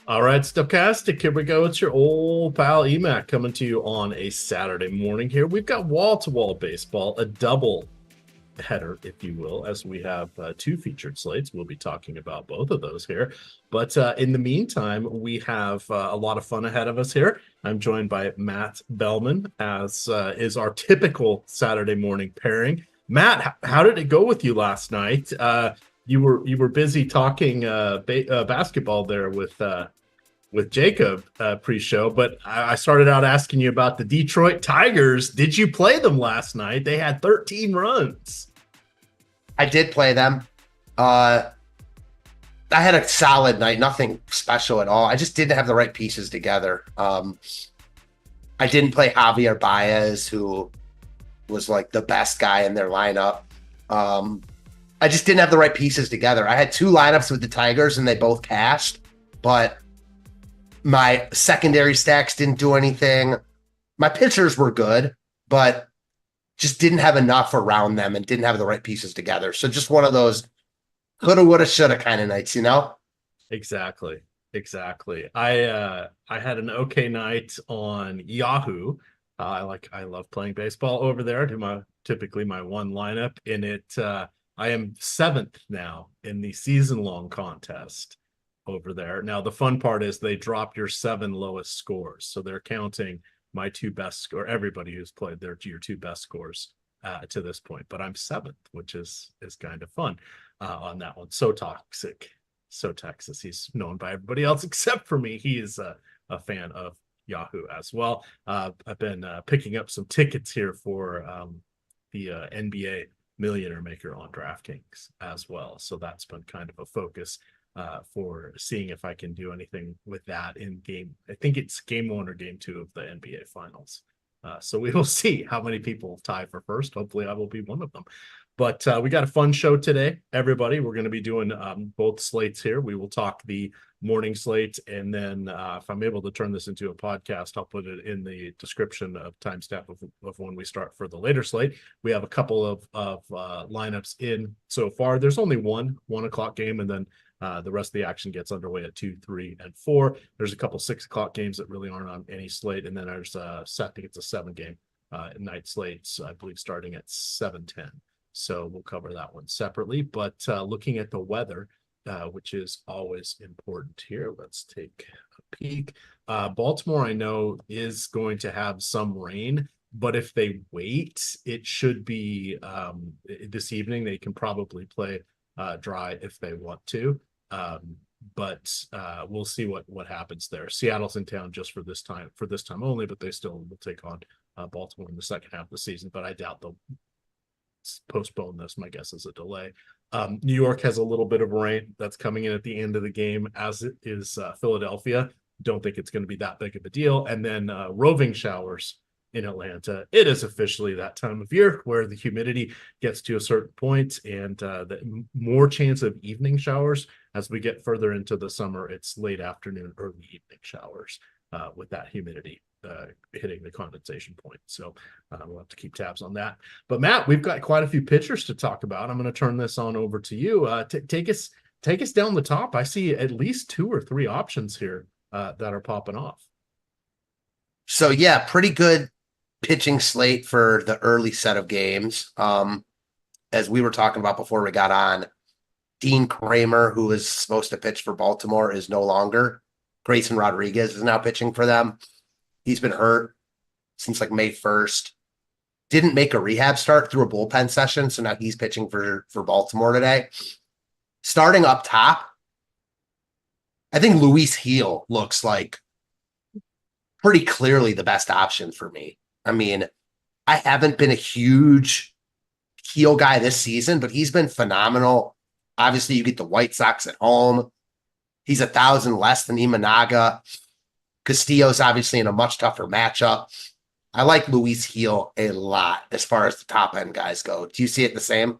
All right, Stochastic, here we go. It's your old pal EMac coming to you on a Saturday morning here. We've got wall-to-wall baseball, a double header, if you will, as we have two featured slates. We'll be talking about both of those here. But in the meantime, we have a lot of fun ahead of us here. I'm joined by Matt Belman, as is our typical Saturday morning pairing. Matt, how did it go with you last night? You were busy talking basketball there with Jacob pre-show, but I started out asking you about the Detroit Tigers. Did you play them last night? They had 13 runs. I did play them. I had a solid night, nothing special at all. I just didn't have the right pieces together. I didn't play Javier Baez, who was like the best guy in their lineup. I just didn't have the right pieces together. I had two lineups with the Tigers and they both cashed, but my secondary stacks didn't do anything. My pitchers were good, but just didn't have enough around them and didn't have the right pieces together. So just one of those coulda, woulda, shoulda kind of nights, you know? Exactly. I had an okay night on Yahoo. I love playing baseball over there. Typically my one lineup in it. I am 7th now in the season-long contest over there. Now, the fun part is they drop your 7 lowest scores. So they're counting my 2 best score, everybody who's played your 2 best scores to this point. But I'm 7th, which is kind of fun on that one. So toxic, so Texas. He's known by everybody else except for me. He is a fan of Yahoo as well. I've been picking up some tickets here for the NBA Millionaire Maker on DraftKings as well. So that's been kind of a focus for seeing if I can do anything with that in game. I think it's game 1 or game 2 of the NBA Finals. So we will see how many people tie for first. Hopefully I will be one of them. But we got a fun show today, everybody. We're going to be doing both slates here. We will talk the morning slate, and then if I'm able to turn this into a podcast, I'll put it in the description of timestamp of when we start for the later slate. We have a couple of lineups in so far. There's only one o'clock game, and then the rest of the action gets underway at 2, 3, and 4. There's a couple 6 o'clock games that really aren't on any slate, and then there's I think it's a 7-game night slates, I believe, starting at 7:10. So we'll cover that one separately. But looking at the weather, which is always important here, let's take a peek. Baltimore, I know, is going to have some rain, but if they wait, it should be this evening. They can probably play dry if they want to. But we'll see what happens there. Seattle's in town just for this time only, but they still will take on Baltimore in the second half of the season. But I doubt they'll postpone this. My guess is a delay. New York has a little bit of rain that's coming in at the end of the game, as it is Philadelphia. Don't think it's going to be that big of a deal. And then roving showers in Atlanta. It is officially that time of year where the humidity gets to a certain point, and the more chance of evening showers as we get further into the summer. It's late afternoon, early evening showers with that humidity hitting the condensation point. So we'll have to keep tabs on that. But Matt, we've got quite a few pitchers to talk about. I'm going to turn this on over to you. Take us down the top. I see at least 2 or 3 options here that are popping off. So yeah, pretty good pitching slate for the early set of games. As we were talking about before we got on, Dean Kramer, who is supposed to pitch for Baltimore, is no longer. Grayson Rodriguez is now pitching for them. He's been hurt since like May 1st. Didn't make a rehab start through a bullpen session, so now he's pitching for Baltimore today. Starting up top, I think Luis Gil looks like pretty clearly the best option for me. I mean, I haven't been a huge Gil guy this season, but he's been phenomenal. Obviously, you get the White Sox at home. He's 1,000 less than Imanaga. Castillo's obviously in a much tougher matchup. I like Luis Gil a lot as far as the top end guys go. Do you see it the same?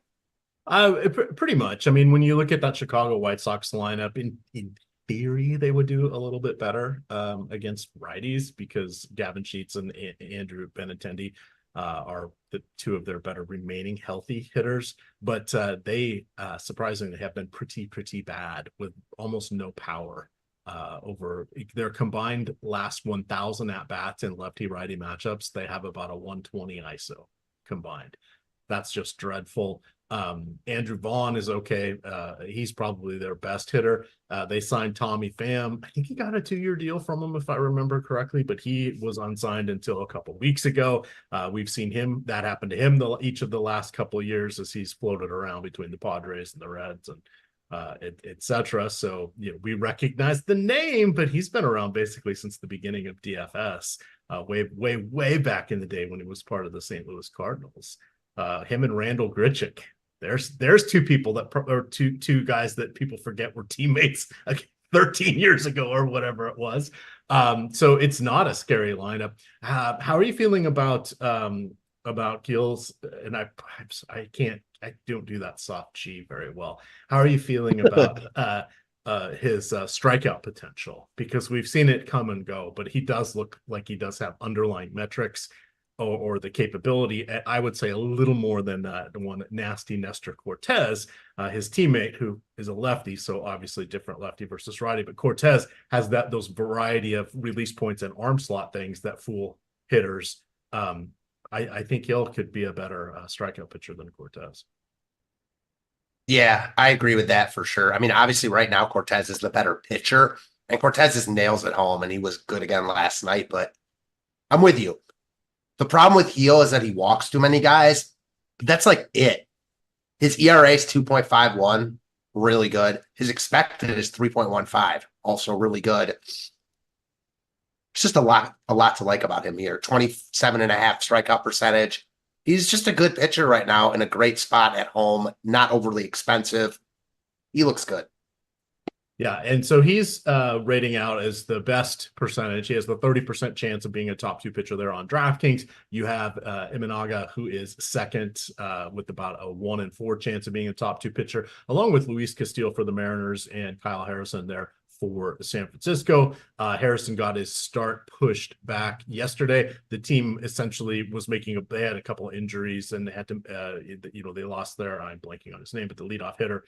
Pretty much. I mean, when you look at that Chicago White Sox lineup, in theory, they would do a little bit better against righties, because Gavin Sheets and Andrew Benintendi are the 2 of their better remaining healthy hitters. But they surprisingly have been pretty bad with almost no power over their combined last 1,000 at bats in lefty righty matchups. They have about a 120 ISO combined. That's just dreadful. Andrew Vaughn is okay. He's probably their best hitter. They signed Tommy Pham. I think he got a 2-year deal from him, if I remember correctly, but he was unsigned until a couple of weeks ago. We've seen that happen to him each of the last couple of years as he's floated around between the Padres and the Reds and etc. So we recognize the name, but he's been around basically since the beginning of DFS, way back in the day when he was part of the St. Louis Cardinals. Him and Randall Grichuk. There's two people two guys that people forget were teammates like 13 years ago or whatever it was. So it's not a scary lineup. How are you feeling about Gills? And I don't do that soft G very well. How are you feeling about his strikeout potential? Because we've seen it come and go, but he does look like he does have underlying metrics or the capability, I would say a little more than the one nasty Nestor Cortez, his teammate, who is a lefty, so obviously different lefty versus righty, but Cortez has those variety of release points and arm slot things that fool hitters. I think Hill could be a better strikeout pitcher than Cortez. Yeah, I agree with that for sure. I mean, obviously right now Cortez is the better pitcher, and Cortez is nails at home, and he was good again last night, but I'm with you. The problem with Heel is that he walks too many guys. But that's like it. His ERA is 2.51, really good. His expected is 3.15, also really good. It's just a lot to like about him here. 27.5 strikeout percentage. He's just a good pitcher right now in a great spot at home, not overly expensive. He looks good. Yeah, and so he's rating out as the best percentage. He has the 30% chance of being a top 2 pitcher there on DraftKings. You have Imanaga, who is second with about a 1 in 4 chance of being a top 2 pitcher, along with Luis Castillo for the Mariners and Kyle Harrison there for San Francisco. Harrison got his start pushed back yesterday. The team essentially was they had a couple of injuries and they had to, they lost I'm blanking on his name, but the leadoff hitter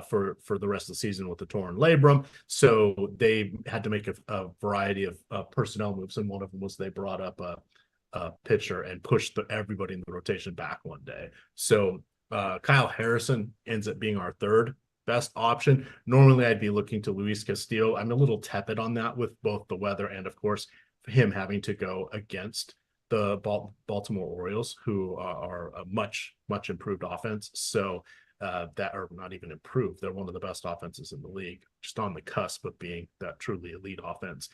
for the rest of the season with the torn labrum. So they had to make a variety of personnel moves. And one of them was they brought up a pitcher and pushed everybody in the rotation back one day. So Kyle Harrison ends up being our third best option. Normally I'd be looking to Luis Castillo. I'm a little tepid on that with both the weather and of course him having to go against the Baltimore Orioles, who are a much improved offense. So that are not even improved. They're one of the best offenses in the league, just on the cusp of being that truly elite offense.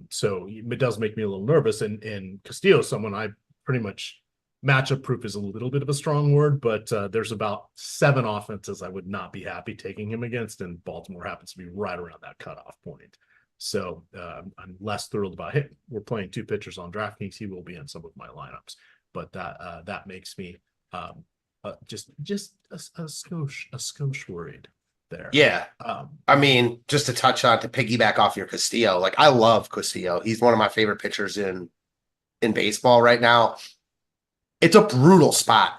So it does make me a little nervous. And Castillo, someone I pretty much matchup proof is a little bit of a strong word, but there's about 7 offenses I would not be happy taking him against, and Baltimore happens to be right around that cutoff point. So I'm less thrilled about him. We're playing 2 pitchers on DraftKings. He will be in some of my lineups, but that makes me just a skosh worried there. Yeah. I mean, just to touch on, to piggyback off your Castillo, like I love Castillo. He's one of my favorite pitchers in baseball right now. It's a brutal spot.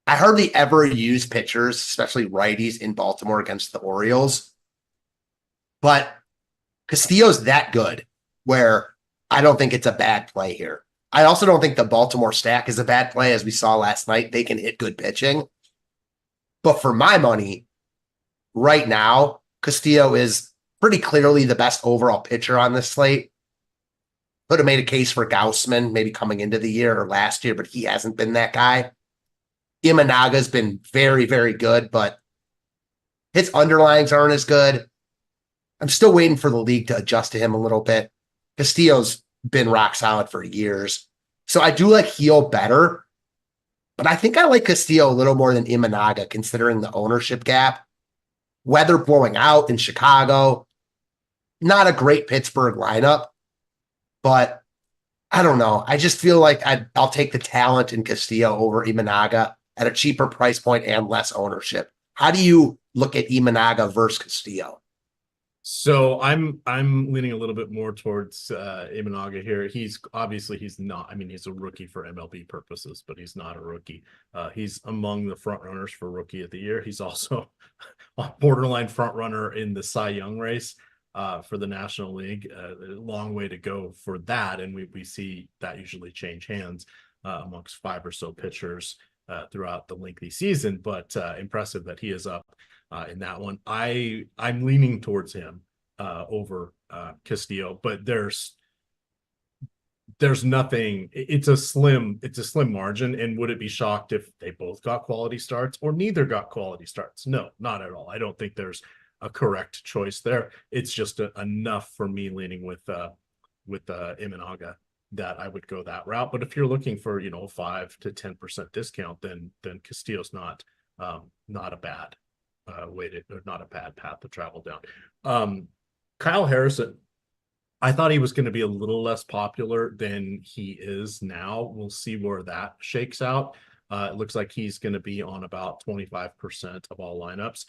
I hardly ever use pitchers, especially righties, in Baltimore against the Orioles. But Castillo's that good where I don't think it's a bad play here. I also don't think the Baltimore stack is a bad play, as we saw last night. They can hit good pitching. But for my money, right now, Castillo is pretty clearly the best overall pitcher on this slate. Could have made a case for Gaussman maybe coming into the year or last year, but he hasn't been that guy. Imanaga's been very, very good, but his underlyings aren't as good. I'm still waiting for the league to adjust to him a little bit. Castillo's been rock solid for years. So I do like Heel better, but I think I like Castillo a little more than Imanaga considering the ownership gap. Weather blowing out in Chicago. Not a great Pittsburgh lineup. But I don't know. I just feel like I'll take the talent in Castillo over Imanaga at a cheaper price point and less ownership. How do you look at Imanaga versus Castillo? So I'm leaning a little bit more towards Imanaga here. He's not. I mean, he's a rookie for MLB purposes, but he's not a rookie. He's among the front runners for Rookie of the Year. He's also a borderline front runner in the Cy Young race. for the National League. A long way to go for that, and we see that usually change hands amongst 5 or so pitchers throughout the lengthy season. But impressive that he is up in that one. I'm leaning towards him over Castillo, but there's nothing. It's a slim margin. And would it be shocked if they both got quality starts or neither got quality starts? No, not at all. I don't think there's a correct choice there. It's just enough for me leaning with Imanaga that I would go that route. But if you're looking for 5 to 10% discount, then Castillo's not a bad not a bad path to travel down. Kyle Harrison, I thought he was going to be a little less popular than he is now. We'll see where that shakes out. It looks like he's going to be on about 25% of all lineups.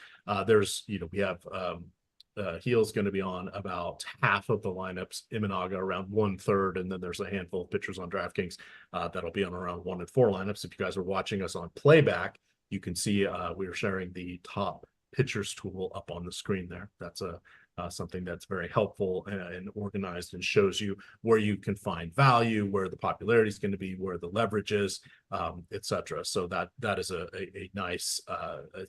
We have Heel's going to be on about half of the lineups, Imanaga around 1/3, and then there's a handful of pitchers on DraftKings that'll be on around 1 and 4 lineups. If you guys are watching us on playback, you can see we are sharing the top pitchers tool up on the screen there. That's something that's very helpful and organized and shows you where you can find value, where the popularity is going to be, where the leverage is, etc. So that is a nice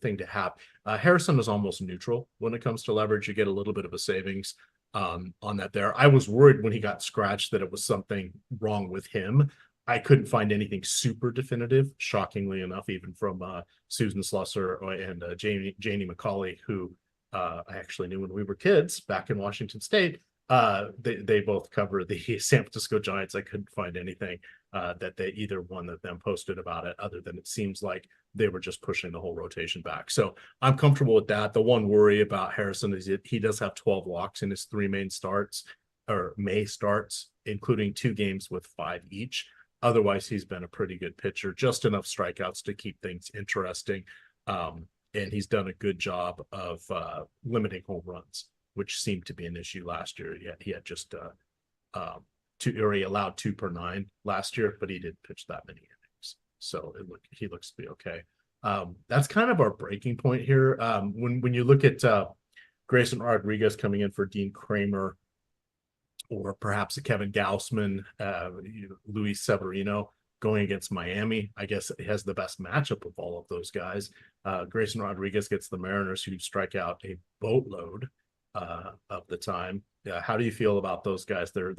thing to have. Harrison is almost neutral when it comes to leverage. You get a little bit of a savings on that there. I was worried when he got scratched that it was something wrong with him. I couldn't find anything super definitive, shockingly enough, even from Susan Slusser and Janie McCauley, who I actually knew when we were kids back in Washington State. They both cover the San Francisco Giants. I couldn't find anything that either one of them posted about it, other than it seems like they were just pushing the whole rotation back. So I'm comfortable with that. The one worry about Harrison is that he does have 12 walks in his 3 main starts, or May starts, including 2 games with 5 each. Otherwise, he's been a pretty good pitcher, just enough strikeouts to keep things interesting. And he's done a good job of limiting home runs, which seemed to be an issue last year. He had just he allowed 2 per 9 last year, but he didn't pitch that many innings. So he looks to be okay. That's kind of our breaking point here. When you look at Grayson Rodriguez coming in for Dean Kramer, or perhaps a Kevin Gausman, Luis Severino going against Miami, I guess it has the best matchup of all of those guys. Grayson Rodriguez gets the Mariners, who strike out a boatload of the time. How do you feel about those guys? They're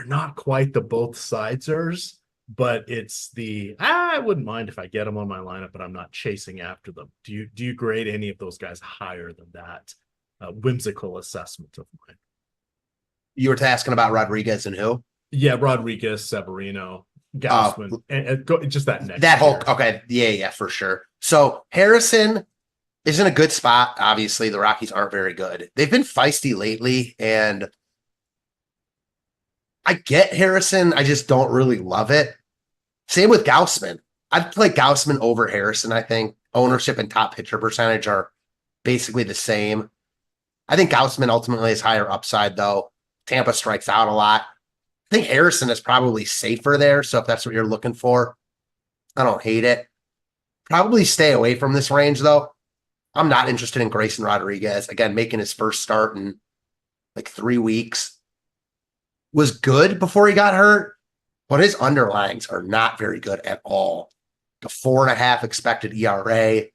not quite the both sidesers, but it's I wouldn't mind if I get them on my lineup, but I'm not chasing after them. Do you grade any of those guys higher than that whimsical assessment of mine? You were asking about Rodriguez and who? Yeah, Rodriguez, Severino, Gausman, and just that next. That whole okay, yeah, for sure. So Harrison is in a good spot. Obviously, the Rockies aren't very good. They've been feisty lately, and I get Harrison. I just don't really love it. Same with Gausman. I'd play Gausman over Harrison. I think ownership and top pitcher percentage are basically the same. I think Gausman ultimately is higher upside, though. Tampa strikes out a lot. I think Harrison is probably safer there. So if that's what you're looking for, I don't hate it. Probably stay away from this range, though. I'm not interested in Grayson Rodriguez. Again, making his first start in like 3 weeks. Was good before he got hurt, but his underlyings are not very good at all. The 4.5 expected ERA.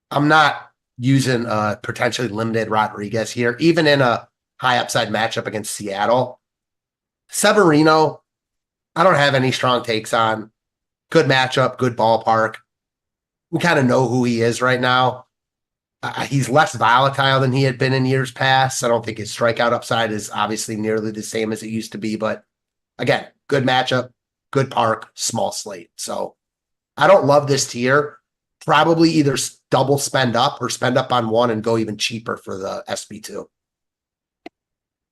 I'm not using a potentially limited Rodriguez here, even in a high upside matchup against Seattle. Severino, I don't have any strong takes on. Good matchup, good ballpark. We kind of know who he is right now. He's less volatile than he had been in years past. I don't think his strikeout upside is obviously nearly the same as it used to be, but again, good matchup, good park, small slate. So I don't love this tier. Probably either double spend up or spend up on one and go even cheaper for the SP2.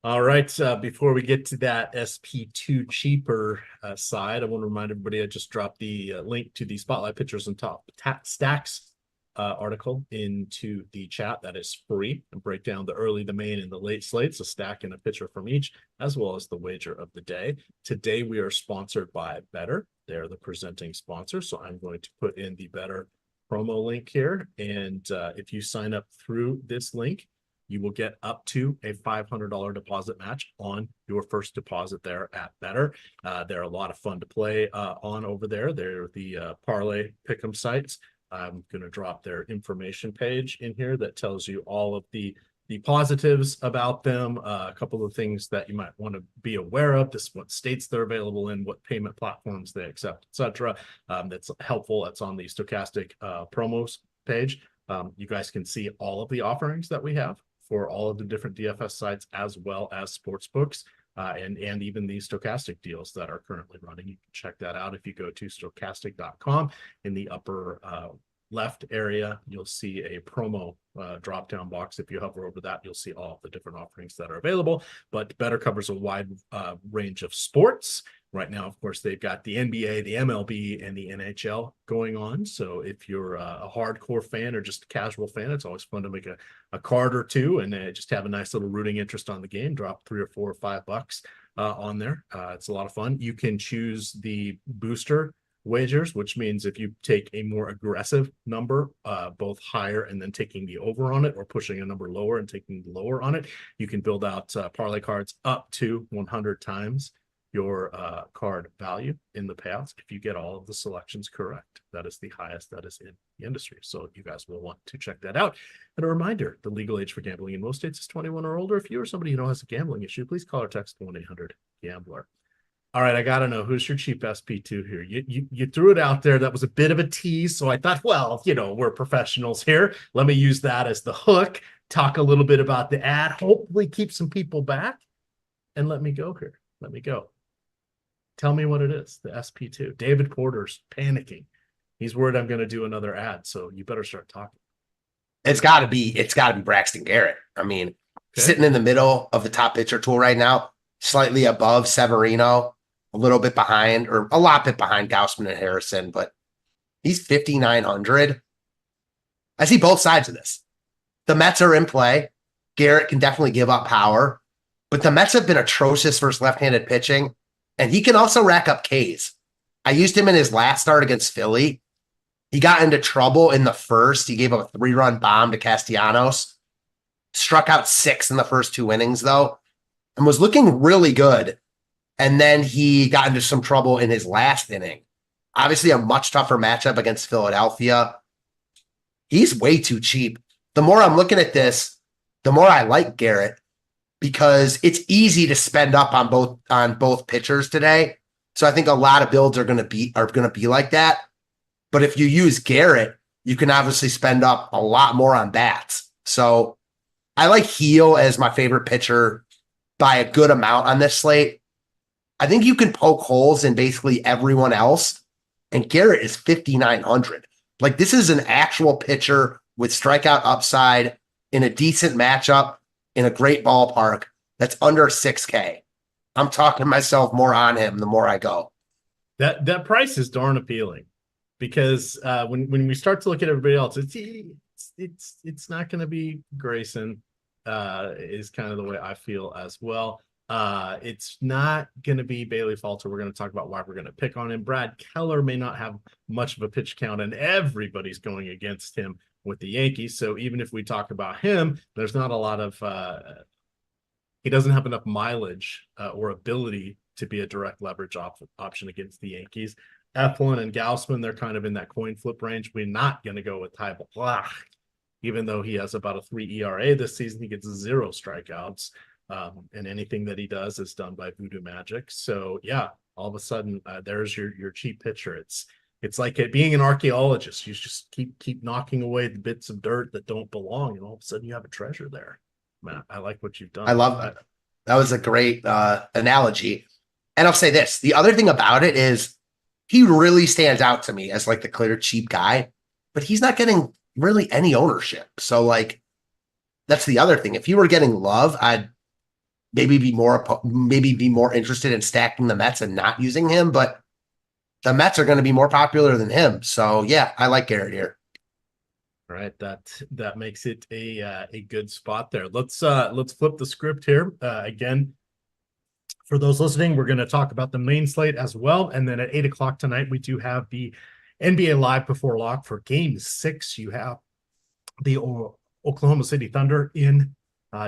All right. Before we get to that SP2 cheaper side, I want to remind everybody I just dropped the link to the Spotlight Pitchers and Top Stacks article into the chat. That is free, and break down the early, the main, and the late slates, a stack and a pitcher from each, as well as the wager of the day. Today, we are sponsored by Better. They're the presenting sponsor, so I'm going to put in the Better promo link here. And if you sign up through this link, you will get up to a $500 deposit match on your first deposit there at Better. They're a lot of fun to play on over there. They're the parlay pick'em sites. I'm going to drop their information page in here that tells you all of the positives about them, a couple of things that you might want to be aware of, just what states they're available in, what payment platforms they accept, etc. That's helpful. That's on the Stochastic promos page. You guys can see all of the offerings that we have for all of the different DFS sites, as well as sports books, and even the Stochastic deals that are currently running. You can check that out if you go to stochastic.com. In the upper left area, you'll see a promo drop down box. If you hover over that, you'll see all of the different offerings that are available. But Better covers a wide range of sports. Right now, of course, they've got the NBA, the MLB, and the NHL going on. So if you're a hardcore fan or just a casual fan, it's always fun to make a card or two and just have a nice little rooting interest on the game. Drop $3 or $4 or $5 on there. It's a lot of fun. You can choose the booster wagers, which means if you take a more aggressive number, both higher and then taking the over on it, or pushing a number lower and taking the lower on it, you can build out parlay cards up to 100 times your card value in the payouts if you get all of the selections correct. That is the highest that is in the industry. So you guys will want to check that out. And a reminder, the legal age for gambling in most states is 21 or older. If you or somebody you know has a gambling issue, please call or text 1-800-GAMBLER. All right, I got to know, who's your cheap SP2 here? You threw it out there. That was a bit of a tease. So I thought, well, we're professionals here. Let me use that as the hook, talk a little bit about the ad, hopefully keep some people back, and let me go here. Let me go. Tell me what it is, the SP2. David Porter's panicking. He's worried I'm going to do another ad, so you better start talking. It's got to be Braxton Garrett. I mean, sitting in the middle of the top pitcher tool right now, slightly above Severino, a little bit behind, or a lot bit behind Gausman and Harrison, but he's 5,900. I see both sides of this. The Mets are in play. Garrett can definitely give up power, but the Mets have been atrocious versus left-handed pitching, and he can also rack up Ks. I used him in his last start against Philly. He got into trouble in the first. He gave up a 3-run bomb to Castellanos. Struck out 6 in the first 2 innings, though, and was looking really good. And then he got into some trouble in his last inning. Obviously, a much tougher matchup against Philadelphia. He's way too cheap. The more I'm looking at this, the more I like Garrett, because it's easy to spend up on both pitchers today. So I think a lot of builds are going to be like that. But if you use Garrett, you can obviously spend up a lot more on bats. So I like Heel as my favorite pitcher by a good amount on this slate. I think you can poke holes in basically everyone else, and Garrett is 5,900. Like, this is an actual pitcher with strikeout upside in a decent matchup in a great ballpark that's under 6K. I'm talking myself more on him the more I go. That price is darn appealing, because when we start to look at everybody else, it's not going to be Grayson. Is kind of the way I feel as well. It's not going to be Bailey Falter. We're going to talk about why we're going to pick on him. Brad Keller may not have much of a pitch count, and everybody's going against him with the Yankees. So even if we talk about him, there's not a lot of he doesn't have enough mileage or ability to be a direct leverage option against the Yankees. Eflin and Gausman, they're kind of in that coin flip range. We're not going to go with Ty Blach. Even though he has about a 3 ERA this season, he gets 0 strikeouts. And anything that he does is done by voodoo magic. So yeah, all of a sudden there's your cheap pitcher. It's like being an archaeologist. You just keep knocking away the bits of dirt that don't belong, and all of a sudden you have a treasure there. Matt, I like what you've done. I love that. That was a great analogy. And I'll say this: the other thing about it is he really stands out to me as like the clear cheap guy, but he's not getting really any ownership. So like, that's the other thing. If you were getting love, I'd maybe be more interested in stacking the Mets and not using him, but the Mets are going to be more popular than him. So yeah, I like Garrett here. All right, that makes it a good spot there. Let's flip the script here. Again, for those listening, we're going to talk about the main slate as well, and then at 8:00 tonight we do have the NBA Live Before Lock for Game 6. You have the Oklahoma City Thunder in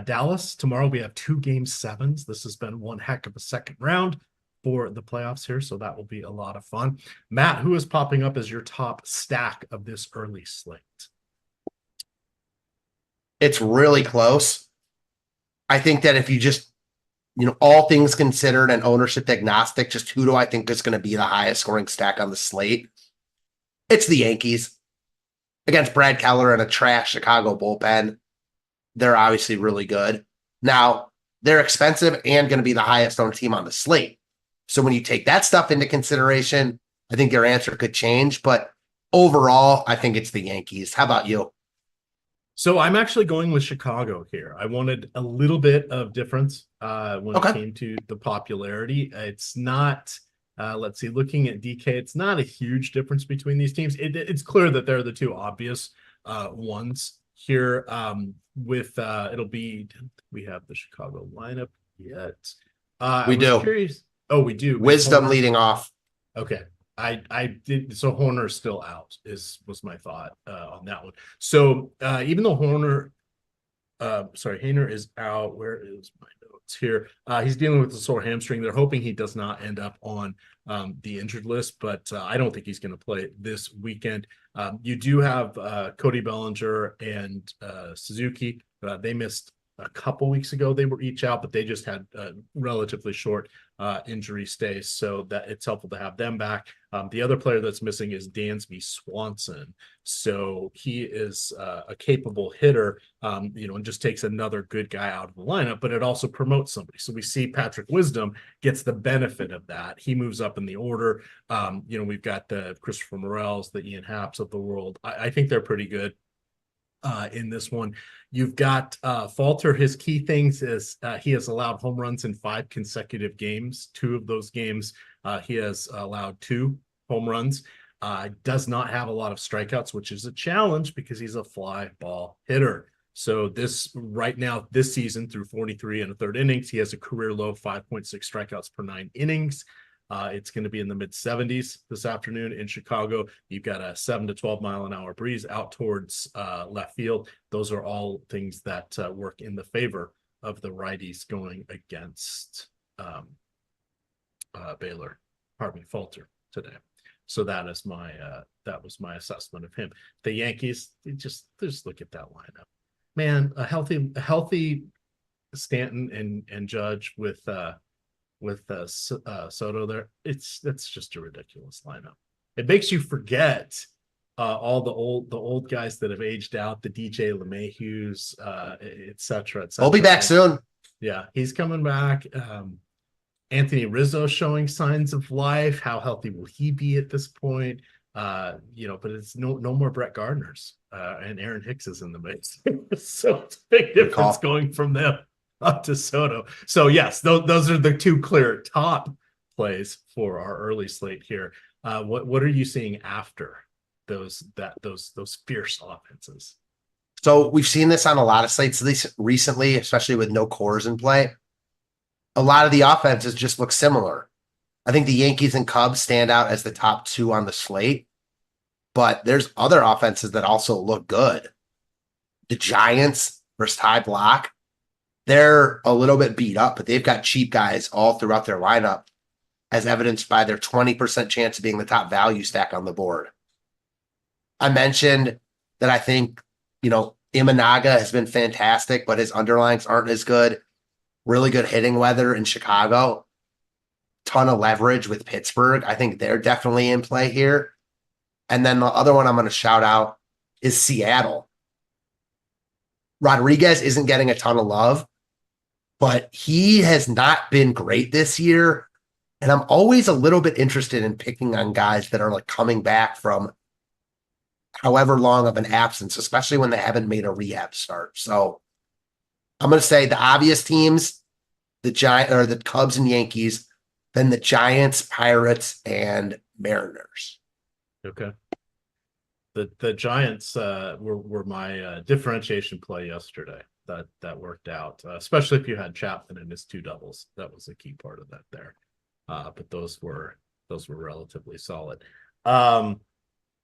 Dallas. Tomorrow we have 2 game 7s. This has been one heck of a second round for the playoffs here, so that will be a lot of fun. Matt, who is popping up as your top stack of this early slate? It's really close. I think that if you just, all things considered and ownership agnostic, just who do I think is going to be the highest scoring stack on the slate? It's the Yankees against Brad Keller and a trash Chicago bullpen. They're obviously really good. Now, they're expensive and going to be the highest owned team on the slate. So when you take that stuff into consideration, I think your answer could change. But overall, I think it's the Yankees. How about you? So I'm actually going with Chicago here. I wanted a little bit of difference when it came to the popularity. It's not, let's see, looking at DK, it's not a huge difference between these teams. It's clear that they're the 2 obvious ones here. It'll be, we have the Chicago lineup yet? We do. Curious. Oh, we do. Wisdom leading off. Okay. I did, so Horner's still out was my thought on that one. So even though Hainer is out, where is my notes here? He's dealing with a sore hamstring. They're hoping he does not end up on the injured list, but I don't think he's going to play this weekend. You do have Cody Bellinger and Suzuki. They missed a couple weeks ago. They were each out, but they just had relatively short injury stays, so that it's helpful to have them back. The other player that's missing is Dansby Swanson, so he is a capable hitter, and just takes another good guy out of the lineup, but it also promotes somebody. So we see Patrick Wisdom gets the benefit of that. He moves up in the order. We've got the Christopher Morels, the Ian Happs of the world. I think they're pretty good in this one. You've got Falter. His key things is he has allowed home runs in 5 consecutive games. 2 of those games he has allowed 2 home runs. Does not have a lot of strikeouts, which is a challenge because he's a fly ball hitter. So right now this season, through 43 and a third innings, he has a career low 5.6 strikeouts per 9 innings. It's going to be in the mid 70s this afternoon in Chicago. You've got a 7 to 12 mile an hour breeze out towards left field. Those are all things that work in the favor of the righties going against Falter today. So that is that was my assessment of him. The Yankees, just look at that lineup, man. A healthy Stanton and Judge with Soto there. That's just a ridiculous lineup. It makes you forget all the old guys that have aged out, the DJ LeMahieu's, et cetera. I'll be back soon. Yeah, he's coming back. Anthony Rizzo showing signs of life. How healthy will he be at this point? But it's no more Brett Gardner's, and Aaron Hicks is in the mix. So it's a big difference going from them up to Soto. So yes, those are the 2 clear top plays for our early slate here. What are you seeing after those fierce offenses? So we've seen this on a lot of slates recently, especially with no cores in play. A lot of the offenses just look similar. I think the Yankees and Cubs stand out as the top 2 on the slate, but there's other offenses that also look good. The Giants versus Ty Block, they're a little bit beat up, but they've got cheap guys all throughout their lineup, as evidenced by their 20% chance of being the top value stack on the board. I mentioned that I think, Imanaga has been fantastic, but his underlines aren't as good. Really good hitting weather in Chicago. Ton of leverage with Pittsburgh. I think they're definitely in play here. And then the other one I'm going to shout out is Seattle. Rodriguez isn't getting a ton of love, but he has not been great this year. And I'm always a little bit interested in picking on guys that are like coming back from however long of an absence, especially when they haven't made a rehab start. So I'm going to say the obvious teams, the Cubs and Yankees, then the Giants, Pirates, and Mariners. Okay. The Giants were my differentiation play yesterday. That worked out, especially if you had Chapman and his 2 doubles. That was a key part of that there. But those were relatively solid.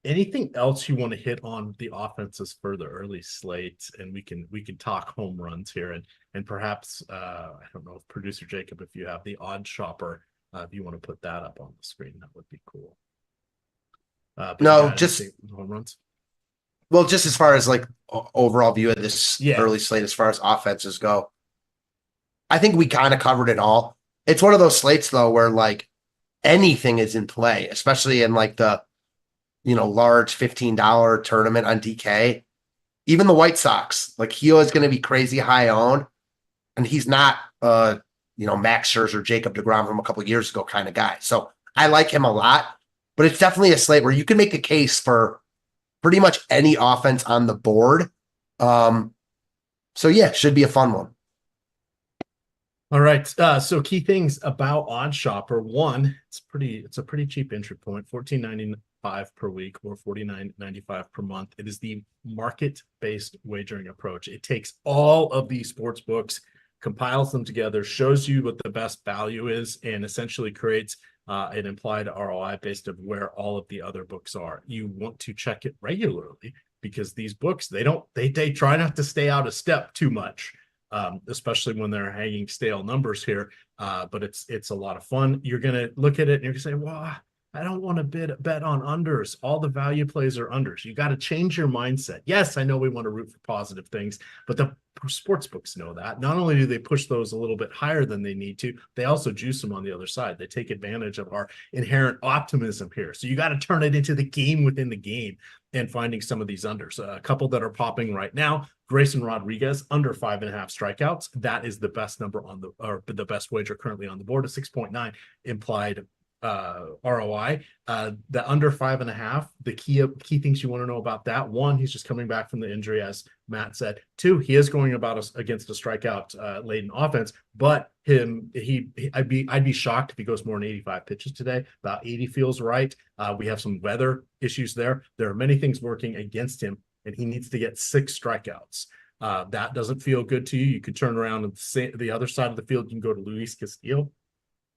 Anything else you want to hit on the offenses for the early slate? And we can talk home runs here, and perhaps I don't know if producer Jacob, if you have the OddShopper, if you want to put that up on the screen, that would be cool. No, just home runs. Well, just as far as like overall view of this Yeah. early slate, as far as offenses go, I think we kind of covered it all. It's one of those slates though where like anything is in play, especially in like the large $15 tournament on DK. Even the White Sox, like Hio is going to be crazy high owned, and he's not Max Scherzer, Jacob deGrom from a couple of years ago kind of guy. So I like him a lot, but it's definitely a slate where you can make a case for pretty much any offense on the board. So yeah, should be a fun one. All right. So key things about OddShopper. One, it's a pretty cheap entry point, $14.95 per week or $49.95 per month. It is the market-based wagering approach. It takes all of these sports books, compiles them together, shows you what the best value is, and essentially creates an implied ROI based on where all of the other books are. You want to check it regularly because these books, they try not to stay out of step too much. Especially when they're hanging stale numbers here. But it's a lot of fun. You're going to look at it and you're going to say, well, I don't want to bet on unders. All the value plays are unders. You got to change your mindset. Yes, I know we want to root for positive things, but the sports books know that. Not only do they push those a little bit higher than they need to, they also juice them on the other side. They take advantage of our inherent optimism here. So you got to turn it into the game within the game and finding some of these unders. A couple that are popping right now. Grayson Rodriguez under 5.5 strikeouts. That is the best number the best wager currently on the board, a 6.9 implied ROI. The under 5.5, the key things you want to know about that: one, he's just coming back from the injury, as Matt said. Two, he is going against a strikeout laden offense, but I'd be shocked if he goes more than 85 pitches today. About 80 feels right. We have some weather issues there. There are many things working against him, and he needs to get 6 strikeouts. That doesn't feel good to you. You could turn around and say the other side of the field. You can go to Luis Castillo.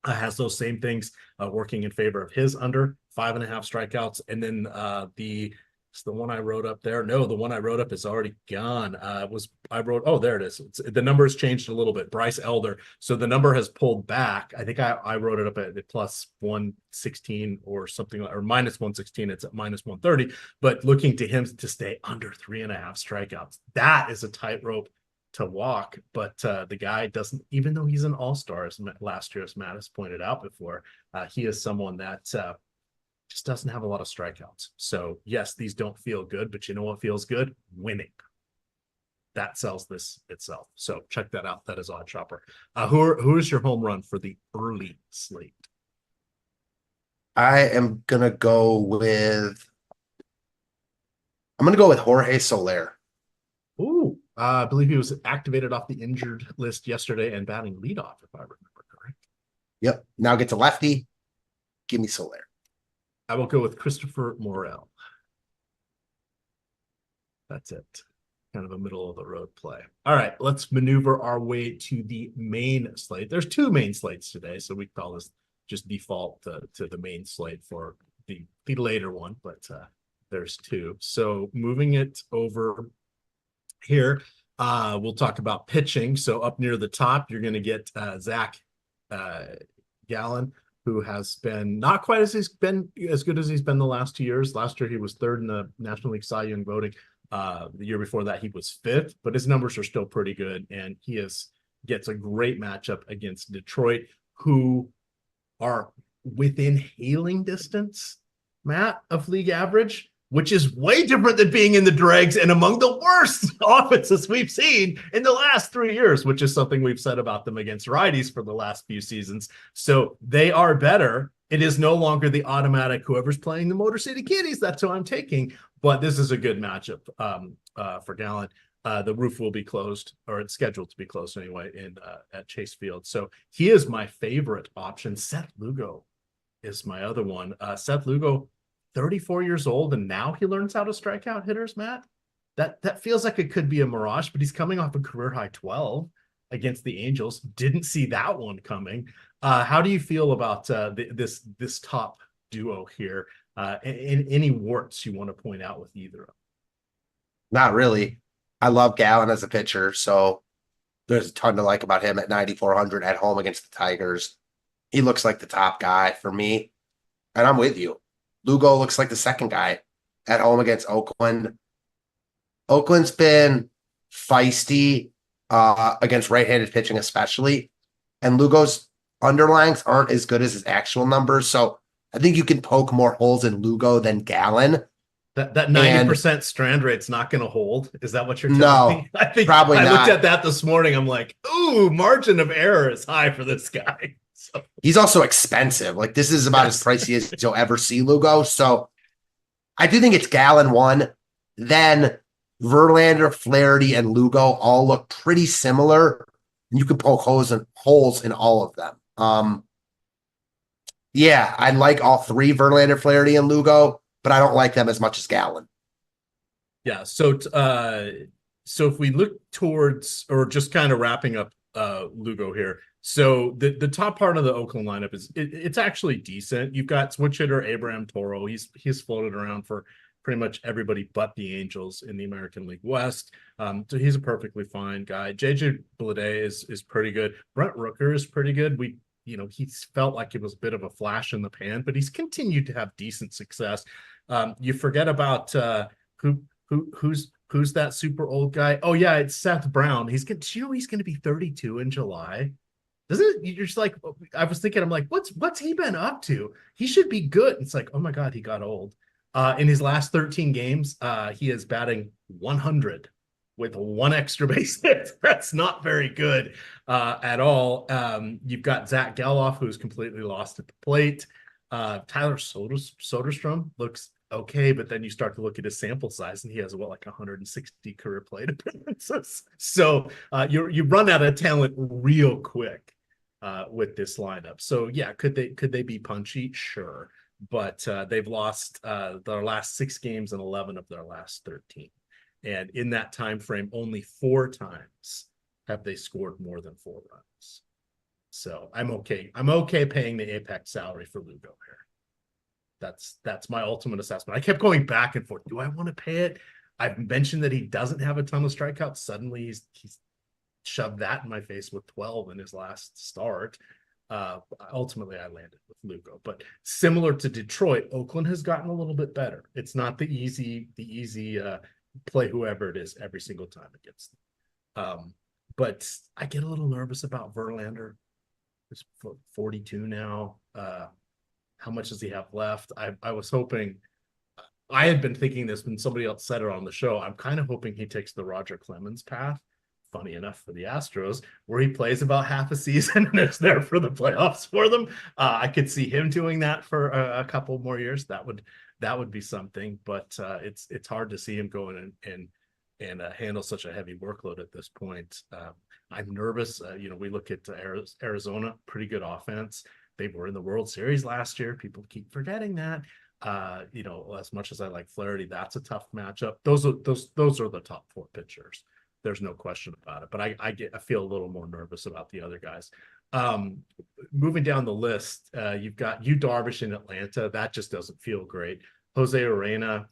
Has those same things working in favor of his under 5.5 strikeouts. And then it's the one I wrote up there. No, the one I wrote up is already gone. There it is. The number has changed a little bit. Bryce Elder. So the number has pulled back. I think I wrote it up at plus 116 or something, or minus 116. It's at minus 130. But looking to him to stay under 3.5 strikeouts. That is a tightrope to walk, but the guy doesn't, even though he's an all-star last year, as Matt has pointed out before, he is someone that just doesn't have a lot of strikeouts. So yes, these don't feel good, but you know what feels good? Winning. That sells this itself. So check that out. That is OddShopper. Who is your home run for the early slate? I'm gonna go with Jorge Soler. Ooh. I believe he was activated off the injured list yesterday and batting leadoff, if I remember correct. Yep. Now get to lefty. Give me Soler. I will go with Christopher Morel. That's it. Kind of a middle of the road play. All right, let's maneuver our way to the main slate. There's 2 main slates today, so we call this just default to the main slate for the later one, but there's 2. So moving it over here, we'll talk about pitching. So up near the top, you're going to get Zach Gallen, who has been not quite as good as he's been the last 2 years. Last year, he was 3rd in the National League Cy Young voting. The year before that, he was 5th, but his numbers are still pretty good, and he gets a great matchup against Detroit, who are within hailing distance, Matt, of league average, which is way different than being in the dregs and among the worst offenses we've seen in the last 3 years, which is something we've said about them against righties for the last few seasons. So they are better. It is no longer the automatic whoever's playing the Motor City Kitties, that's who I'm taking. But this is a good matchup for Gallen. The roof will be closed, or it's scheduled to be closed anyway, at Chase Field. So he is my favorite option. Seth Lugo is my other one. Seth Lugo, 34 years old, and now he learns how to strike out hitters, Matt. That feels like it could be a mirage, but he's coming off a career high 12 against the Angels. Didn't see that one coming. How do you feel about this top duo here? Any warts you want to point out with either of them? Not really. I love Gallen as a pitcher, so there's a ton to like about him at 9,400 at home against the Tigers. He looks like the top guy for me, and I'm with you. Lugo looks like the second guy at home against Oakland. Oakland's been feisty against right-handed pitching especially, and Lugo's underlines aren't as good as his actual numbers, so I think you can poke more holes in Lugo than Gallen. That 90% strand rate's not going to hold. Is that what you're telling No, me? I think probably I not. looked at that this morning. I'm like, ooh, margin of error is high for this guy. So He's also expensive. Like, this is about as pricey as you'll ever see Lugo. So I do think it's Gallen one. Then Verlander, Flaherty, and Lugo all look pretty similar. And you can poke holes in all of them. Yeah, I like all three, Verlander, Flaherty, and Lugo, but I don't like them as much as Gallen. yeah. So if we look towards, or just kind of wrapping up Lugo here. So the top part of the Oakland lineup is it's actually decent. You've got switch hitter Abraham Toro. He's floated around for pretty much everybody but the Angels in the American League West. So he's a perfectly fine guy. JJ Bleday is pretty good. Brent Rooker is pretty good. He's felt like it was a bit of a flash in the pan, but he's continued to have decent success. You forget about who's that super old guy? Oh yeah, it's Seth Brown. He's going to be 32 in July. You're just like, I was thinking, I'm like, what's he been up to? He should be good. It's like, oh my God, he got old. In his last 13 games, he is batting 100 with one extra base hit. That's not very good at all. You've got Zach Geloff, who's completely lost at the plate. Tyler Soderstrom looks okay, but then you start to look at his sample size, and he has like 160 career plate appearances. So you run out of talent real quick with this lineup. So yeah, could they be punchy? Sure, but they've lost their last 6 games and 11 of their last 13. And in that time frame, only 4 times have they scored more than 4 runs. So I'm okay. I'm okay paying the apex salary for Lugo here. That's my ultimate assessment. I kept going back and forth. Do I want to pay it? I've mentioned that he doesn't have a ton of strikeouts. Suddenly he's shoved that in my face with 12 in his last start. Ultimately, I landed with Lugo. But similar to Detroit, Oakland has gotten a little bit better. It's not the easy play whoever it is every single time against them. But I get a little nervous about Verlander. He's 42 now. How much does he have left? I was hoping, I had been thinking this when somebody else said it on the show. I'm kind of hoping he takes the Roger Clemens path. Funny enough for the Astros, where he plays about half a season and is there for the playoffs for them. I could see him doing that for a couple more years. That would be something, but it's hard to see him going and handle such a heavy workload at this point. I'm nervous. We look at Arizona, pretty good offense. They were in the World Series last year. People keep forgetting that. As much as I like Flaherty, that's a tough matchup. Those are the top 4 pitchers. There's no question about it. But I feel a little more nervous about the other guys. Moving down the list, you've got Darvish in Atlanta. That just doesn't feel great. Jose Urena,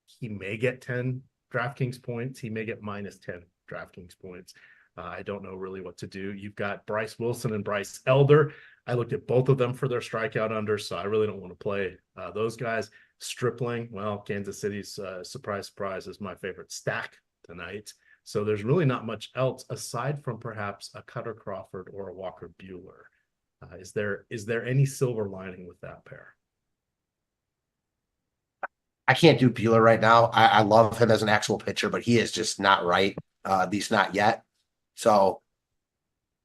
he may get 10 DraftKings points. He may get minus 10 DraftKings points. I don't know really what to do. You've got Bryce Wilson and Bryce Elder. I looked at both of them for their strikeout under, so I really don't want to play those guys. Stripling, well, Kansas City's surprise is my favorite stack tonight. So there's really not much else aside from perhaps a Cutter Crawford or a Walker Buehler. Is there any silver lining with that pair? I can't do Buehler right now. I love him as an actual pitcher, but he is just not right. At least not yet. So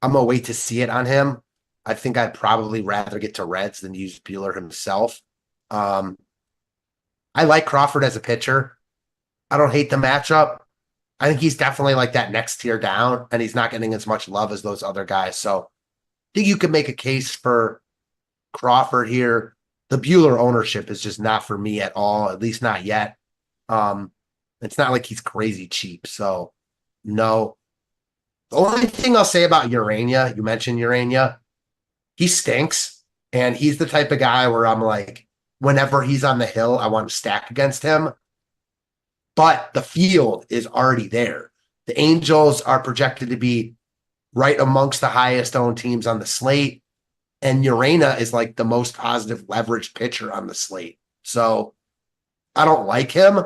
I'm going to wait to see it on him. I think I'd probably rather get to Reds than use Buehler himself. I like Crawford as a pitcher. I don't hate the matchup. I think he's definitely like that next tier down, and he's not getting as much love as those other guys. So I think you could make a case for Crawford here. The Buehler ownership is just not for me at all, at least not yet. It's not like he's crazy cheap. So no. The only thing I'll say about Urania, you mentioned Urania, he stinks, and he's the type of guy where I'm like, whenever he's on the hill, I want to stack against him. But the field is already there. The Angels are projected to be right amongst the highest owned teams on the slate. And Urena is like the most positive leverage pitcher on the slate. So I don't like him,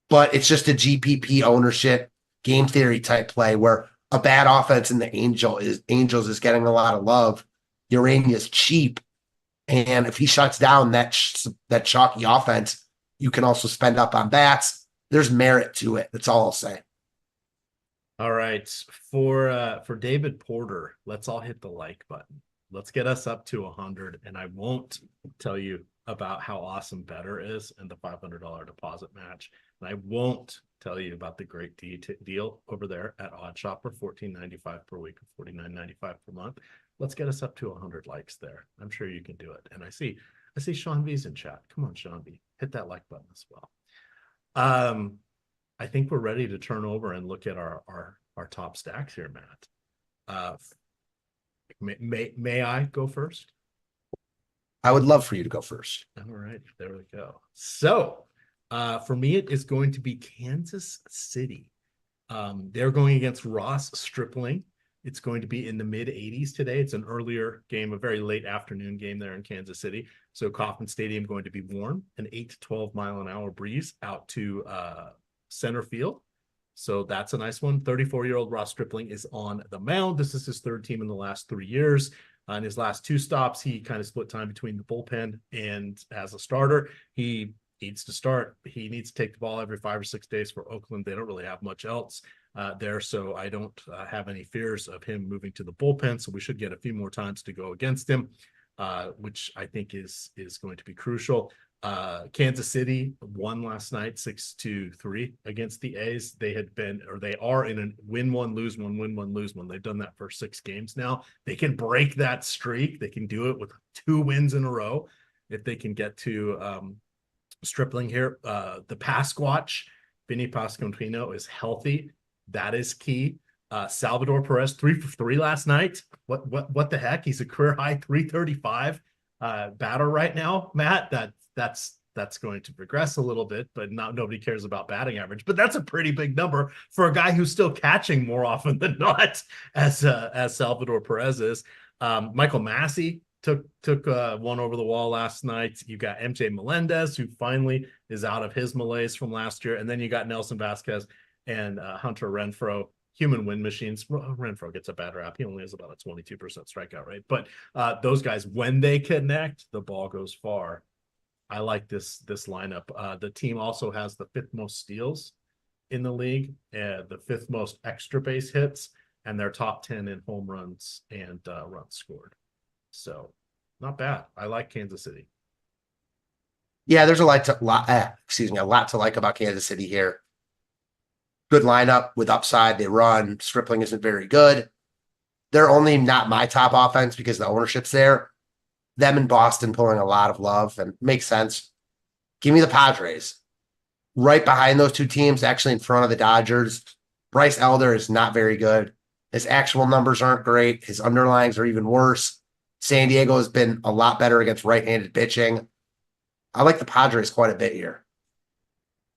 but it's just a GPP ownership game theory type play where a bad offense in the Angels is getting a lot of love. Urena is cheap. And if he shuts down that chalky offense, you can also spend up on bats. There's merit to it. That's all I'll say. All right. For David Porter, let's all hit the like button. Let's get us up to 100. And I won't tell you about how awesome Better is and the $500 deposit match. And I won't tell you about the great deal over there at OddShopper, $14.95 per week, $49.95 per month. Let's get us up to 100 likes there. I'm sure you can do it. And I see Sean V's in chat. Come on, Sean V. Hit that like button as well. I think we're ready to turn over and look at our top stacks here, Matt. May I go first? I would love for you to go first. All right, there we go. So for me, it is going to be Kansas City. They're going against Ross Stripling. It's going to be in the mid 80s today. It's an earlier game, a very late afternoon game there in Kansas City. So Kauffman Stadium going to be warm, an 8 to 12 mile an hour breeze out to center field. So that's a nice one. 34-year-old Ross Stripling is on the mound. This is his third team in the last 3 years. In his last 2 stops, he kind of split time between the bullpen and as a starter. He needs to start. He needs to take the ball every 5 or 6 days for Oakland. They don't really have much else there, so I don't have any fears of him moving to the bullpen. So we should get a few more times to go against him, which I think is going to be crucial. Kansas City won last night 6-3 against the A's. They are in a win one, lose one, win one, lose one. They've done that for 6 games now. They can break that streak. They can do it with 2 wins in a row if they can get to Stripling here. The Pasquatch, Vinny Pasquantino, is healthy. That is key. Salvador Perez 3 for 3 last night. What the heck? He's a career high 335 batter right now, Matt. That's going to progress a little bit, but nobody cares about batting average. But that's a pretty big number for a guy who's still catching more often than not, as Salvador Perez is. Michael Massey took one over the wall last night. You got MJ Melendez, who finally is out of his malaise from last year, and then you got Nelson Vasquez and Hunter Renfroe. Human win machines. Renfroe gets a bad rap. He only has about a 22% strikeout rate. But those guys, when they connect, the ball goes far. I like this lineup. The team also has the 5th most steals in the league, the 5th most extra base hits, and they're top 10 in home runs and runs scored. So not bad. I like Kansas City. Yeah, there's a lot to like about Kansas City here. Good lineup with upside. They run. Stripling isn't very good. They're only not my top offense because the ownership's there. Them in Boston pulling a lot of love, and makes sense. Give me the Padres. Right behind those 2 teams, actually in front of the Dodgers. Bryce Elder is not very good. His actual numbers aren't great. His underlyings are even worse. San Diego has been a lot better against right-handed pitching. I like the Padres quite a bit here.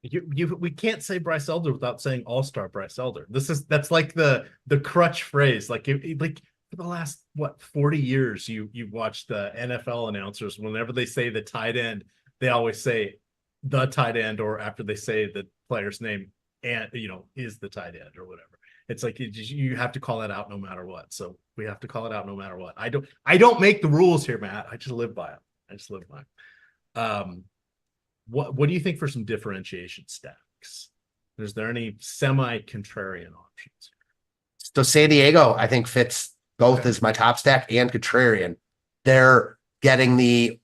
We can't say Bryce Elder without saying All-Star Bryce Elder. That's like the crutch phrase. Like for the last 40 years, you watch the NFL announcers. Whenever they say the tight end, they always say the tight end, or after they say the player's name, and is the tight end or whatever. It's like you have to call that out no matter what. So we have to call it out no matter what. I don't make the rules here, Matt. I just live by them. What do you think for some differentiation stacks? Is there any semi-contrarian options? So San Diego, I think, fits both as my top stack and contrarian. They're getting the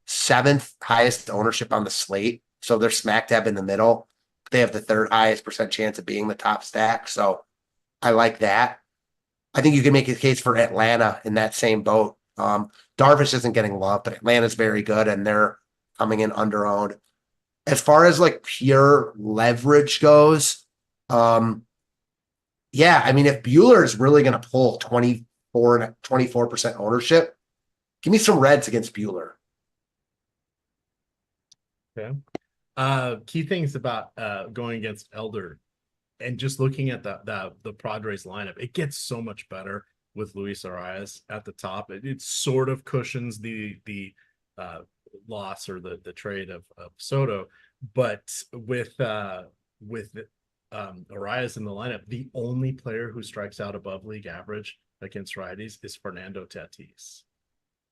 7th highest ownership on the slate. So they're smack dab in the middle. They have the 3rd highest % chance of being the top stack. So I like that. I think you can make a case for Atlanta in that same boat. Darvish isn't getting love, but Atlanta's very good, and they're coming in under-owned. As far as like pure leverage goes, yeah, I mean, if Bueller is really going to pull 24% ownership, give me some Reds against Bueller. Okay. Key things about going against Elder and just looking at the Padres lineup, it gets so much better with Luis Arias at the top. It sort of cushions the loss or the trade of Soto, but with Arias in the lineup, the only player who strikes out above league average against righties is Fernando Tatis,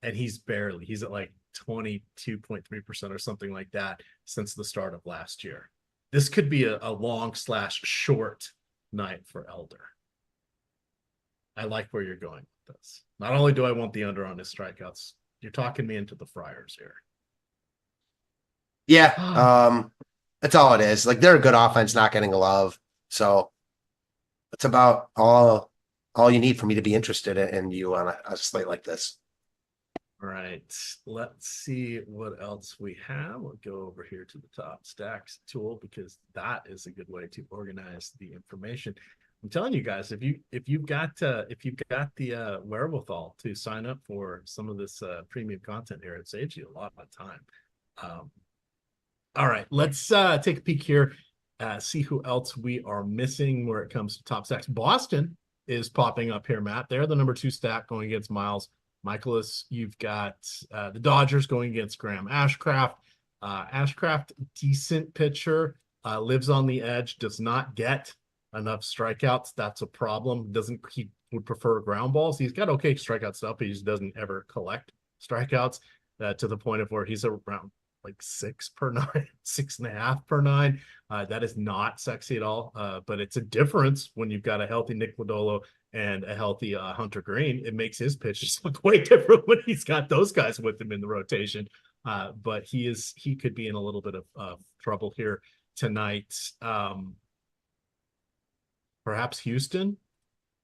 and he's at like 22.3% or something like that since the start of last year. This could be a long/short night for Elder. I like where you're going with this. Not only do I want the under on his strikeouts, you're talking me into the Friars here. Yeah, that's all it is. Like, they're a good offense, not getting a love. So it's about all you need for me to be interested in you on a slate like this. All right, let's see what else we have. We'll go over here to the top stacks tool because that is a good way to organize the information. I'm telling you guys, if you've got the wherewithal to sign up for some of this premium content here, it saves you a lot of time. All right, let's take a peek here, see who else we are missing where it comes to top stacks. Boston is popping up here, Matt. They're the number 2 stack going against Miles Michaelis. You've got the Dodgers going against Graham Ashcraft. Ashcraft, decent pitcher, lives on the edge, does not get enough strikeouts. That's a problem. He would prefer ground balls. He's got okay strikeout stuff, but he just doesn't ever collect strikeouts to the point of where he's around like 6 per 9, 6.5 per 9. That is not sexy at all. But it's a difference when you've got a healthy Nick Lodolo and a healthy Hunter Green. It makes his pitches look way different when he's got those guys with him in the rotation. But he could be in a little bit of trouble here tonight. Perhaps Houston.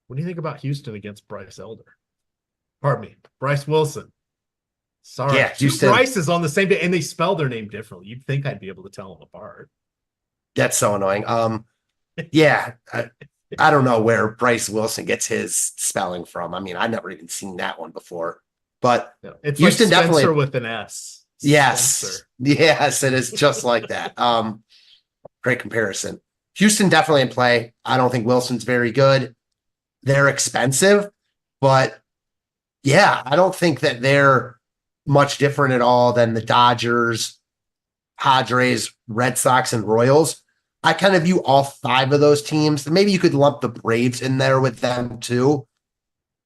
What do you think about Houston against Bryce Elder? Pardon me, Bryce Wilson. Sorry, yeah, Houston. Bryces on the same day, and they spell their name differently. You'd think I'd be able to tell them apart. That's so annoying. Yeah, I don't know where Bryce Wilson gets his spelling from. I mean, I've never even seen that one before. But it's Houston like Spencer definitely with an S. Yes, Spencer. yes, it is just like that. Great comparison. Houston definitely in play. I don't think Wilson's very good. They're expensive, but yeah, I don't think that they're much different at all than the Dodgers, Padres, Red Sox, and Royals. I kind of view all 5 of those teams. Maybe you could lump the Braves in there with them too,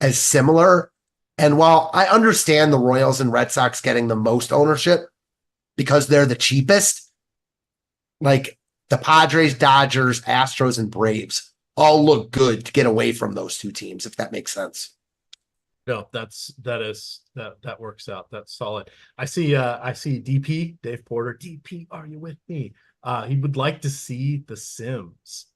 as similar. And while I understand the Royals and Red Sox getting the most ownership because they're the cheapest, like the Padres, Dodgers, Astros, and Braves all look good to get away from those 2 teams, if that makes sense. No, that works out. That's solid. I see DP, Dave Porter. DP, are you with me? He would like to see the Sims.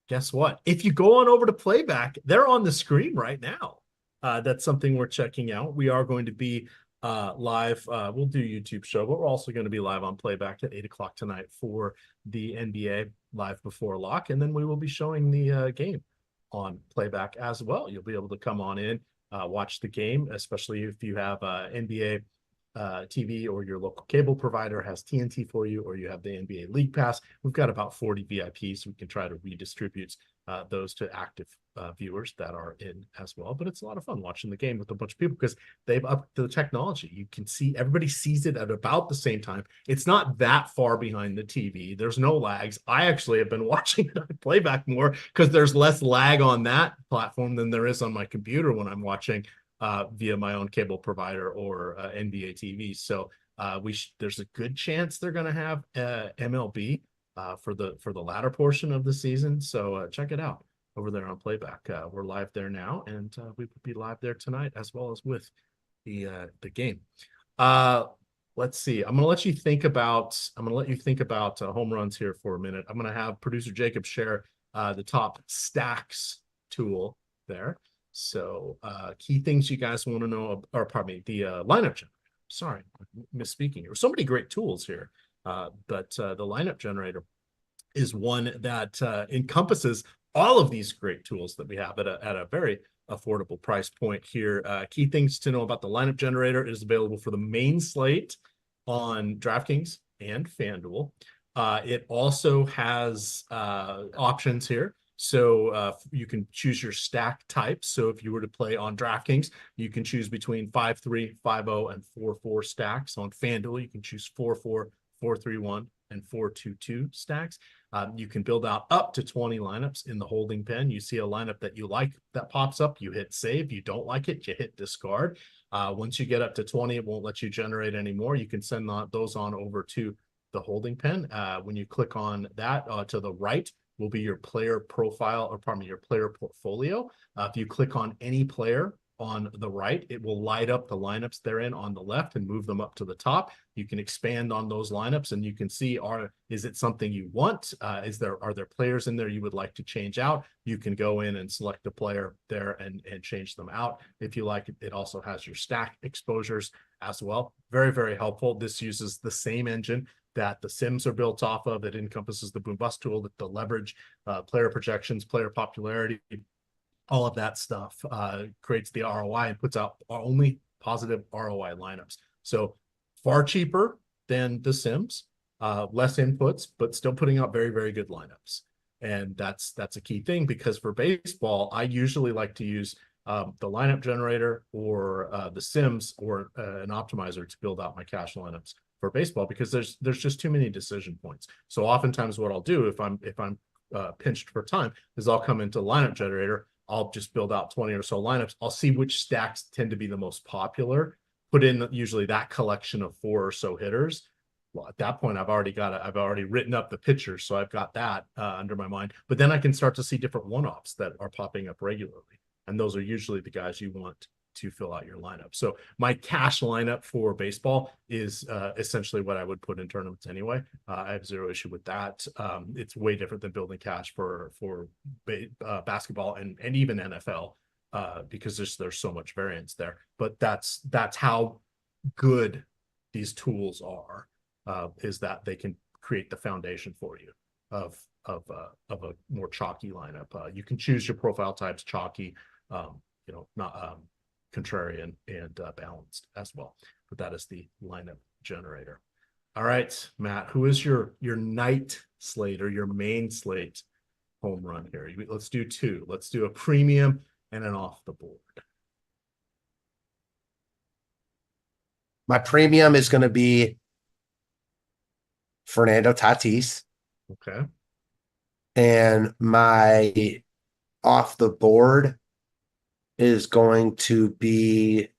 Guess what? If you go on over to Playback, they're on the screen right now. That's something we're checking out. We are going to be live. We'll do YouTube show, but we're also going to be live on Playback at 8:00 tonight for the NBA live before lock. And then we will be showing the game on Playback as well. You'll be able to come on in, watch the game, especially if you have NBA TV or your local cable provider has TNT for you, or you have the NBA League Pass. We've got about 40 VIPs. We can try to redistribute those to active viewers that are in as well. But it's a lot of fun watching the game with a bunch of people because they've upped the technology. You can see everybody sees it at about the same time. It's not that far behind the TV. There's no lags. I actually have been watching it on Playback more because there's less lag on that platform than there is on my computer when I'm watching via my own cable provider or NBA TV. So there's a good chance they're going to have MLB for the latter portion of the season. So check it out over there on Playback. We're live there now, and we will be live there tonight as well as with the game. Let's see. I'm going to let you think about home runs here for a minute. I'm going to have producer Jacob share the top stacks tool there. So key things you guys want to know, or pardon me, the lineup generator. Sorry, misspeaking. There's so many great tools here, but the lineup generator is one that encompasses all of these great tools that we have at a very affordable price point here. Key things to know about the lineup generator: is available for the main slate on DraftKings and FanDuel. It also has options here. So you can choose your stack type. So if you were to play on DraftKings, you can choose between 5-3, 5-0, and 4-4 stacks. On FanDuel, you can choose 4-4, 4-3-1, and 4-2-2 stacks. You can build out up to 20 lineups in the holding pen. You see a lineup that you like that pops up, you hit save. You don't like it, you hit discard. Once you get up to 20, it won't let you generate anymore. You can send those on over to the holding pen. When you click on that, to the right will be your player profile, or pardon me, your player portfolio. If you click on any player on the right, it will light up the lineups they're in on the left and move them up to the top. You can expand on those lineups and you can see, is it something you want? Are there players in there you would like to change out? You can go in and select a player there and change them out. If you like, it also has your stack exposures as well. Very, very helpful. This uses the same engine that the Sims are built off of. It encompasses the boom bust tool, the leverage, player projections, player popularity, all of that stuff, creates the ROI and puts out only positive ROI lineups. So far cheaper than the Sims, less inputs, but still putting out very, very good lineups. And that's a key thing, because for baseball, I usually like to use the lineup generator or the Sims or an optimizer to build out my cash lineups for baseball, because there's just too many decision points. So oftentimes what I'll do if I'm pinched for time is I'll come into lineup generator. I'll just build out 20 or so lineups. I'll see which stacks tend to be the most popular, put in usually that collection of 4 or so hitters. Well, at that point, I've already written up the pitchers, so I've got that under my mind. But then I can start to see different one-offs that are popping up regularly. And those are usually the guys you want to fill out your lineup. So my cash lineup for baseball is essentially what I would put in tournaments anyway. I have zero issue with that. It's way different than building cash for basketball and even NFL, because there's so much variance there. But that's how good these tools are, is that they can create the foundation for you of a more chalky lineup. You can choose your profile types, chalky, not contrarian, and balanced as well. But that is the lineup generator. All right, Matt, who is your night slate or your main slate home run here? Let's do 2. Let's do a premium and an off the board. My premium is going to be Fernando Tatis. Okay. And my off the board is going to be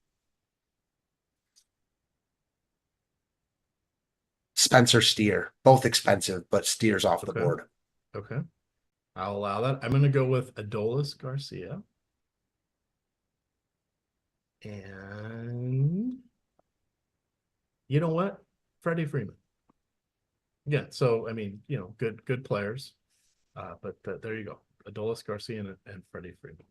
Spencer Steer. Both expensive, but Steer's off the board. Okay. I'll allow that. I'm going to go with Adolis Garcia. And you know what? Freddie Freeman. Yeah, so I mean, good players. But there you go. Adolis Garcia and Freddie Freeman.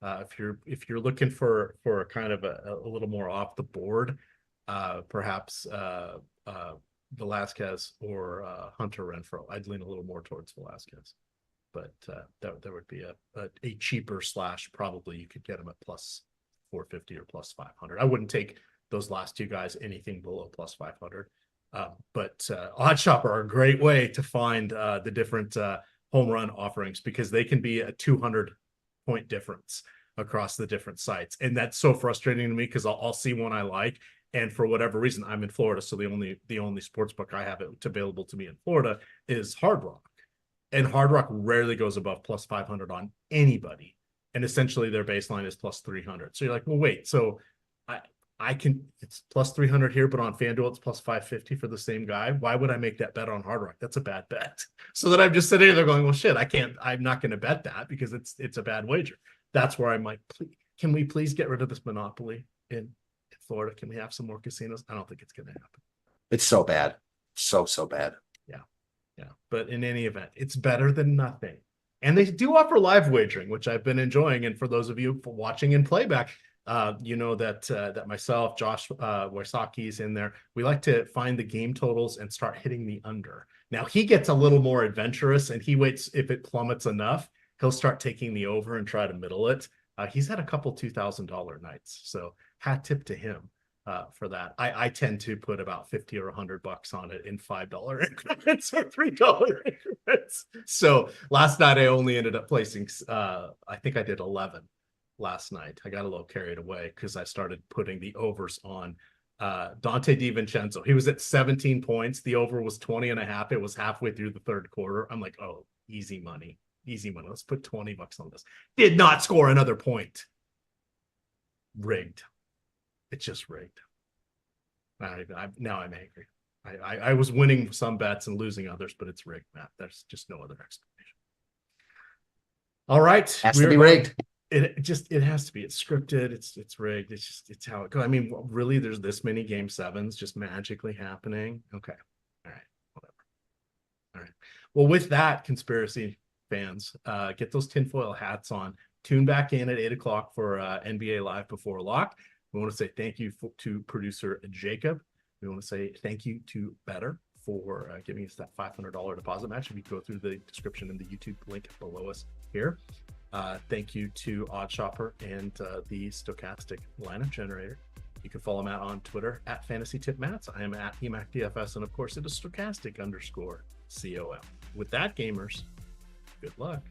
If you're looking for a kind of a little more off the board, perhaps Velasquez or Hunter Renfroe. I'd lean a little more towards Velasquez, but there would be a cheaper / probably you could get them at plus 450 or plus 500. I wouldn't take those last 2 guys anything below plus 500. But OddShopper are a great way to find the different home run offerings, because they can be a 200-point difference across the different sites. And that's so frustrating to me, because I'll see one I like, and for whatever reason, I'm in Florida, so the only sports book I have available to me in Florida is Hard Rock. And Hard Rock rarely goes above plus 500 on anybody. And essentially their baseline is plus 300. So you're like, well, wait, so it's plus 300 here, but on FanDuel, it's plus 550 for the same guy. Why would I make that bet on Hard Rock? That's a bad bet. So that I'm just sitting there going, well, shit, I'm not going to bet that, because it's a bad wager. That's where I'm like, can we please get rid of this monopoly in Florida? Can we have some more casinos? I don't think it's going to happen. It's so bad. So bad. Yeah. But in any event, it's better than nothing. And they do offer live wagering, which I've been enjoying. And for those of you watching in playback, you know that myself, Josh Wysocki's in there. We like to find the game totals and start hitting the under. Now he gets a little more adventurous, and he waits. If it plummets enough, he'll start taking the over and try to middle it. He's had a couple $2,000 nights, so hat tip to him. for that. I tend to put about 50 or $100 on it in $5 increments or $3 increments. So last night I only ended up placing, I think I did 11 last night. I got a little carried away because I started putting the overs on Dante DiVincenzo. He was at 17 points. The over was 20.5. It was halfway through the third quarter. I'm like, oh, easy money. Easy money. Let's put $20 on this. Did not score another point. Rigged. It's just rigged. Now I'm angry. I was winning some bets and losing others, but it's rigged, Matt. There's just no other explanation. All right. Has to be rigged. It has to be. It's scripted. It's rigged. It's how it goes. I mean, really, there's this many game 7s just magically happening. Okay. All right. Whatever. All right. Well, with that, conspiracy fans, get those tinfoil hats on. Tune back in at 8:00 for NBA Live Before Lock. We want to say thank you to producer Jacob. We want to say thank you to Better for giving us that $500 deposit match. If you go through the description and the YouTube link below us here. Thank you to OddShopper and the Stochastic Lineup Generator. You can follow Matt on Twitter at FantasyTipMats. I am at EMac DFS, and of course it is Stochastic_COM. With that, gamers, good luck.